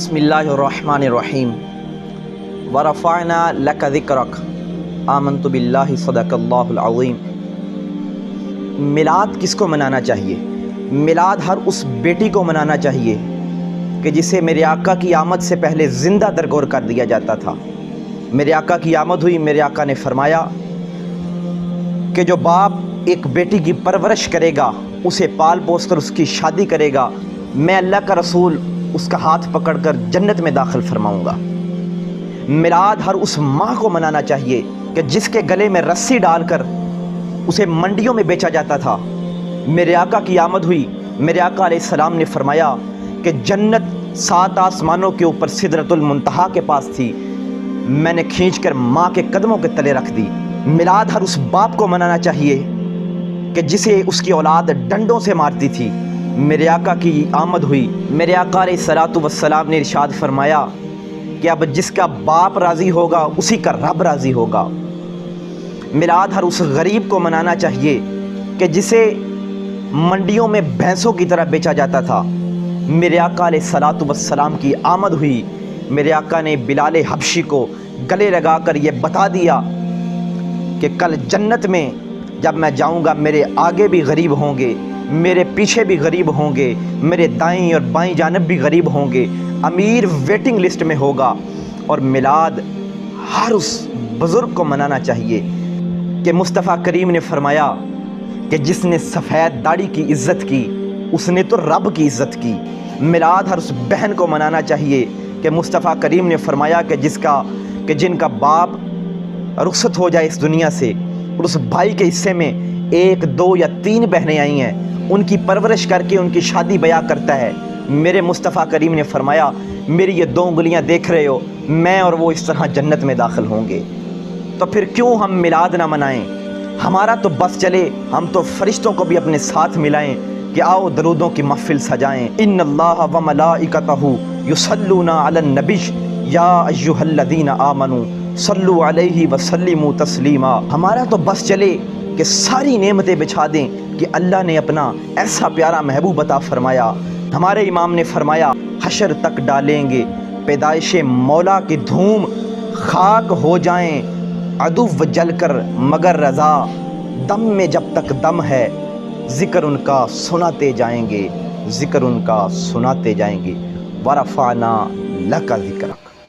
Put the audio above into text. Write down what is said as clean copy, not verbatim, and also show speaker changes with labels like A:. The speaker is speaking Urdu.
A: بسم اللہ الرحمن الرحیم ورفعنا لک ذکرک آمنت باللہ صدق اللہ العظیم۔ میلاد کس کو منانا چاہیے؟ میلاد ہر اس بیٹی کو منانا چاہیے کہ جسے میرے آقا کی آمد سے پہلے زندہ درگور کر دیا جاتا تھا۔ میرے آقا کی آمد ہوئی، میرے آقا نے فرمایا کہ جو باپ ایک بیٹی کی پرورش کرے گا، اسے پال پوس کر اس کی شادی کرے گا، میں اللہ کا رسول اس کا ہاتھ پکڑ کر جنت میں داخل فرماؤں گا۔ میلاد ہر اس ماں کو منانا چاہیے کہ جس کے گلے میں رسی ڈال کر اسے منڈیوں میں بیچا جاتا تھا۔ میرے آقا کی آمد ہوئی، میرے آقا علیہ السلام نے فرمایا کہ جنت 7 آسمانوں کے اوپر سدرۃ المنتہا کے پاس تھی، میں نے کھینچ کر ماں کے قدموں کے تلے رکھ دی۔ میلاد ہر اس باپ کو منانا چاہیے کہ جسے اس کی اولاد ڈنڈوں سے مارتی تھی۔ میرے آقا کی آمد ہوئی، میرے آقا علیہ السلام نے ارشاد فرمایا کہ اب جس کا باپ راضی ہوگا اسی کا رب راضی ہوگا۔ میلاد ہر اس غریب کو منانا چاہیے کہ جسے منڈیوں میں بھینسوں کی طرح بیچا جاتا تھا۔ میرے آقا علیہ السلام کی آمد ہوئی، میرے آقا نے بلال حبشی کو گلے لگا کر یہ بتا دیا کہ کل جنت میں جب میں جاؤں گا میرے آگے بھی غریب ہوں گے، میرے پیچھے بھی غریب ہوں گے، میرے دائیں اور بائیں جانب بھی غریب ہوں گے، امیر ویٹنگ لسٹ میں ہوگا۔ اور میلاد ہر اس بزرگ کو منانا چاہیے کہ مصطفیٰ کریم نے فرمایا کہ جس نے سفید داڑھی کی عزت کی اس نے تو رب کی عزت کی۔ میلاد ہر اس بہن کو منانا چاہیے کہ مصطفیٰ کریم نے فرمایا کہ جن کا باپ رخصت ہو جائے اس دنیا سے اور اس بھائی کے حصے میں 1 2 یا 3 بہنیں آئی ہیں، ان کی پرورش کر کے ان کی شادی بیاہ کرتا ہے۔ میرے مصطفیٰ کریم نے فرمایا میری یہ 2 انگلیاں دیکھ رہے ہو، میں اور وہ اس طرح جنت میں داخل ہوں گے۔ تو پھر کیوں ہم میلاد نہ منائیں؟ ہمارا تو بس چلے ہم تو فرشتوں کو بھی اپنے ساتھ ملائیں کہ آؤ درودوں کی محفل سجائیں۔ ان اللہ و ملائکتہ یصلون علی النبی یا ایھا الذین آمنوا صلوا علیہ وسلموا تسلیما۔ ہمارا تو بس چلے کہ ساری نعمتیں بچھا دیں کہ اللہ نے اپنا ایسا پیارا محبوب عطا فرمایا۔ ہمارے امام نے فرمایا حشر تک ڈالیں گے پیدائش مولا کی دھوم، خاک ہو جائیں عدو جل کر مگر رضا، دم میں جب تک دم ہے ذکر ان کا سناتے جائیں گے، ذکر ان کا سناتے جائیں گے۔ ورفعنا لک ذکرک۔